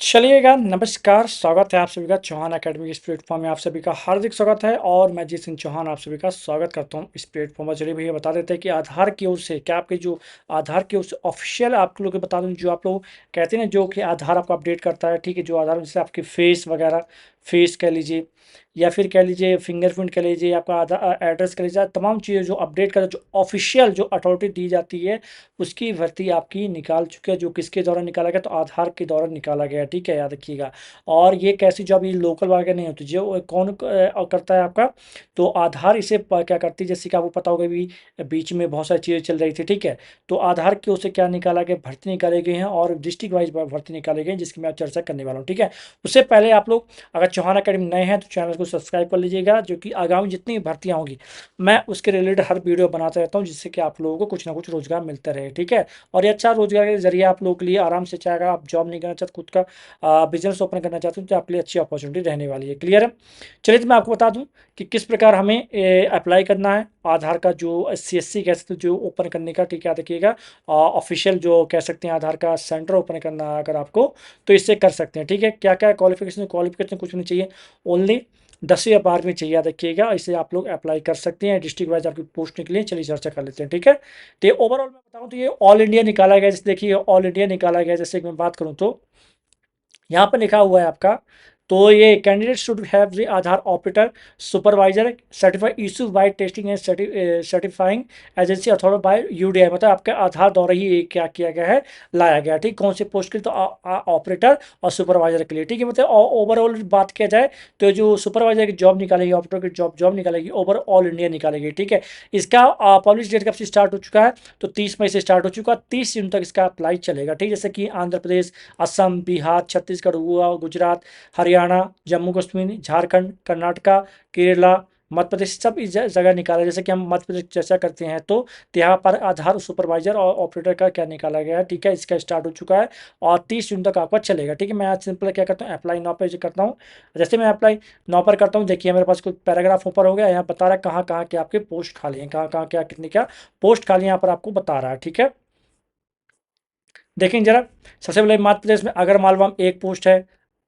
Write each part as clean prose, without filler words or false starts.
चलिएगा, नमस्कार, स्वागत है आप सभी का चौहान अकेडमी इस प्लेटफॉर्म में आप सभी का हार्दिक स्वागत है और मैं जी सिंह चौहान आप सभी का स्वागत करता हूं इस प्लेटफॉर्म पर। चलिए भैया बता देते हैं कि आधार की ओर से क्या आपके जो आधार की ओर से ऑफिशियल आप लोग को बता दूं, जो आप लोग कहते हैं ना, जो कि आधार आपको अपडेट करता है, ठीक है। जो आधार जैसे आपकी फेस वगैरह, फेस कह लीजिए या फिर कह लीजिए फिंगरप्रिंट कह लीजिए, आपका आधार एड्रेस कह लीजिए, तमाम चीज़ें जो अपडेट कर जो ऑफिशियल जो अथॉरिटी दी जाती है उसकी भर्ती आपकी निकाल चुके हैं। जो किसके द्वारा निकाला गया, तो आधार के द्वारा निकाला गया, ठीक है, याद रखिएगा। और ये कैसी जॉब, ये लोकल वाले नहीं होती, जो कौन करता है आपका, तो आधार इसे क्या करती है, जैसे कि आपको पता होगा भी बीच में बहुत सारी चीज़ें चल रही थी, ठीक है। तो आधार की ओर से क्या निकाला गया, भर्ती निकाले गए हैं और डिस्ट्रिक्ट वाइज भर्ती निकाले गए हैं, जिसकी मैं चर्चा करने वाला हूँ, ठीक है। उससे पहले आप लोग अगर चौहान अकेडमी नए हैं तो चैनल को सब्सक्राइब कर लीजिएगा, जो कि आगामी जितनी भी भर्तियाँ होंगी मैं उसके रिलेटेड हर वीडियो बनाता रहता हूँ, जिससे कि आप लोगों को कुछ ना कुछ रोजगार मिलता रहे, ठीक है। और ये अच्छा रोजगार के जरिए आप लोगों के लिए आराम से, चाहे अगर आप जॉब नहीं करना चाहते, खुद का बिजनेस ओपन करना चाहते हो, तो आपके लिए अच्छी अपॉर्चुनिटी रहने वाली है। क्लियर है। चलिए तो मैं आपको बता दूं कि किस प्रकार हमें अप्लाई करना है आधार का, जो CSC कह सकते हो जो ओपन करने का, ठीक है, देखिएगा। ऑफिशियल जो कह सकते हैं आधार का सेंटर ओपन करना है अगर आपको, तो इससे कर सकते हैं, ठीक है। क्या क्या क्वालिफिकेशन, क्वालिफिकेशन कुछ नहीं चाहिए, ओनली 10वीं या 12वीं चाहिए, याद रखिएगा। इसे आप लोग अप्लाई कर सकते हैं डिस्ट्रिक्ट वाइज आपकी पोस्ट निकली है। चलिए चर्चा कर लेते हैं, ठीक है। तो ये ओवरऑल मैं बताऊं तो ये ऑल इंडिया निकाला गया, जैसे देखिए ऑल इंडिया निकाला गया। जैसे कि मैं बात करूं तो यहाँ पर लिखा हुआ है आपका, तो ये candidate should have the Aadhaar operator supervisor certified issue by testing and certifying agency authorized by UDI, मतलब आपके आधार द्वारा ही क्या किया गया है, लाया गया, ठीक। कौन से पोस्ट के लिए, तो ऑपरेटर और सुपरवाइजर के लिए, ठीक है। मतलब ओवरऑल बात किया जाए तो जो सुपरवाइजर की जॉब निकालेगी, ऑपरेटर की जॉब निकालेगी, ओवर ऑल इंडिया निकालेगी, ठीक है। इसका पब्लिश डेट कब से स्टार्ट हो चुका है, तो 30 मई से स्टार्ट हो चुका है, 30 जून तक इसका अप्लाई चलेगा, ठीक। जैसे कि आंध्र प्रदेश, असम, बिहार, छत्तीसगढ़ हुआ, गुजरात, हरियाणा, जम्मू कश्मीर, झारखंड, कर्नाटका, केरला, मध्य प्रदेश, सब इस जगह निकाला। जैसे कि हम मध्य प्रदेश की चर्चा करते हैं तो यहाँ पर आधार सुपरवाइजर और ऑपरेटर का क्या निकाला गया है, ठीक है। इसका स्टार्ट हो चुका है और 30 जून तक आपका चलेगा, ठीक है। मैं आज सिंपल क्या करता हूँ, अप्लाई नाउ पे करता हूँ। जैसे मैं अप्लाई नाउ पर करता हूँ, देखिए मेरे पास कुछ पैराग्राफ ऊपर हो गया, यहाँ बता रहा है कहाँ कहाँ के आपके पोस्ट खाली हैं, कहाँ कहाँ क्या कितने क्या पोस्ट खाली यहाँ पर आपको बता रहा है, ठीक है। देखेंगे जरा, सबसे पहले मध्य प्रदेश में अगर मालवा में एक पोस्ट है,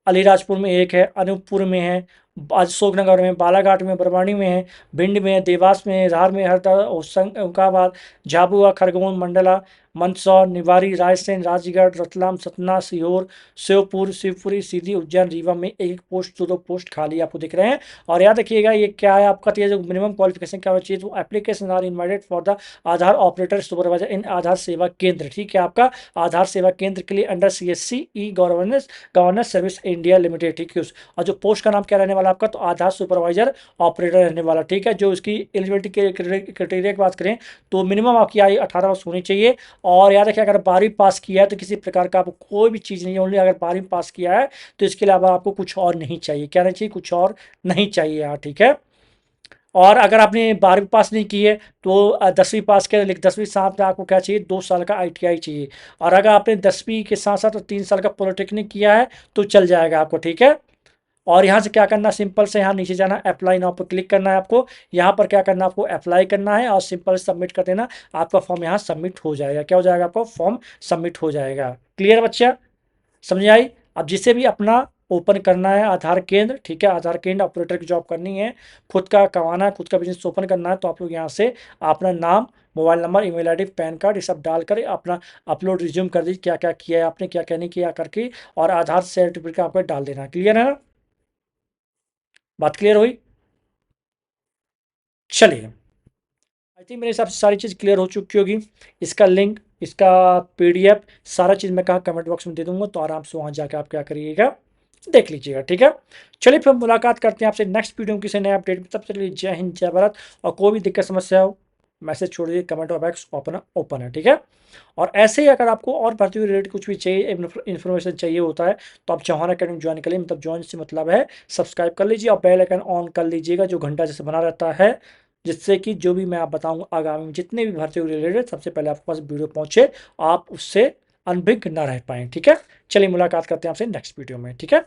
अलीराजपुर में एक है, अनूपपुर में है, अशोकनगर में, बालाघाट में, बरवानी में है, भिंड में है, देवास में है, धार में, हरदा, होशंगाबाद, झाबुआ, खरगोन, मंडला, मंदसौर, निवाड़ी, रायसेन, राजगढ़, रतलाम, सतना, सीहोर, शिवपुर, शिवपुरी, सीधी, उज्जैन, रीवा में एक पोस्ट, दो पोस्ट खाली आपको दिख रहे हैं। और याद रखिएगा ये क्या है आपका, तो ये जो मिनिमम क्वालिफिकेशन क्या होना चाहिए, तो application are invited for the Aadhaar operator supervisor in Aadhaar Seva Kendra, ठीक है। आपका आधार सेवा केंद्र के लिए under CSC e governance service India limited, ठीक है। और जो पोस्ट का नाम क्या रहने वाला आपका, तो आधार सुपरवाइजर ऑपरेटर रहने वाला, ठीक है। जो इसकी एलिजिबिलिटी के क्राइटेरिया की बात करें तो मिनिमम आपकी आयु 18 वर्ष होनी चाहिए। और याद रखिए अगर 12वीं पास किया है तो किसी प्रकार का आपको कोई भी चीज़ नहीं है, ओनली अगर 12वीं पास किया है तो इसके अलावा आपको कुछ और नहीं चाहिए, क्या नहीं चाहिए, कुछ और नहीं चाहिए यहाँ, ठीक है। और अगर आपने 12वीं पास नहीं की है तो 10वीं पास किया, लेकिन 10वीं साथ में आपको क्या चाहिए, 2 साल का ITI चाहिए। और अगर आपने 10वीं के साथ साथ 3 साल का पॉलिटेक्निक किया है तो चल जाएगा आपको, ठीक है। और यहाँ से क्या करना, सिंपल से यहाँ नीचे जाना, अप्लाई नाउ पर क्लिक करना है आपको। यहाँ पर क्या करना, आपको अप्लाई करना है और सिंपल सबमिट कर देना, आपका फॉर्म यहाँ सबमिट हो जाएगा। क्या हो जाएगा, आपका फॉर्म सबमिट हो जाएगा। क्लियर बच्चा, समझ आई। अब जिसे भी अपना ओपन करना है आधार केंद्र, ठीक है, आधार केंद्र ऑपरेटर की जॉब करनी है, खुद का कमाना है, खुद का बिजनेस ओपन करना है, तो आप लोग यहाँ से अपना नाम, mobile number, email ID, pan card, ये सब डालकर अपना अपलोड रिज्यूम कर दीजिए, क्या क्या किया है आपने, क्या क्या नहीं किया करके, और आधार सर्टिफिकेट आपको डाल देना। क्लियर है ना, बात क्लियर हुई। चलिए, आई थिंक मेरे हिसाब से सारी चीज़ क्लियर हो चुकी होगी। इसका लिंक, इसका PDF, सारा चीज़ मैं कहाँ कमेंट बॉक्स में दे दूंगा, तो आराम से वहाँ जाकर आप क्या करिएगा, देख लीजिएगा, ठीक है। चलिए फिर मुलाकात करते हैं आपसे नेक्स्ट वीडियो में किसी नए अपडेट में, तब तक के लिए जय हिंद जय भारत। और कोई भी दिक्कत समस्या हो मैसेज छोड़ दीजिए, कमेंट बॉक्स ओपन है, ठीक है। और ऐसे ही अगर आपको और भर्ती रिलेटेड कुछ भी चाहिए, इन्फॉर्मेशन चाहिए होता है, तो आप चौहान अकेडमी ज्वाइन कर लीजिए, मतलब ज्वाइन से मतलब है सब्सक्राइब कर लीजिए और बेल आइकन ऑन कर लीजिएगा, जो घंटा जैसे बना रहता है, जिससे कि जो भी मैं आप बताऊंगा आगामी में जितने भी भर्ती रिलेटेड, सबसे पहले आपके पास वीडियो पहुंचे, आप उससे अनभिज्ञ ना रह पाएँ, ठीक है। चलिए मुलाकात करते हैं आपसे नेक्स्ट वीडियो में, ठीक है।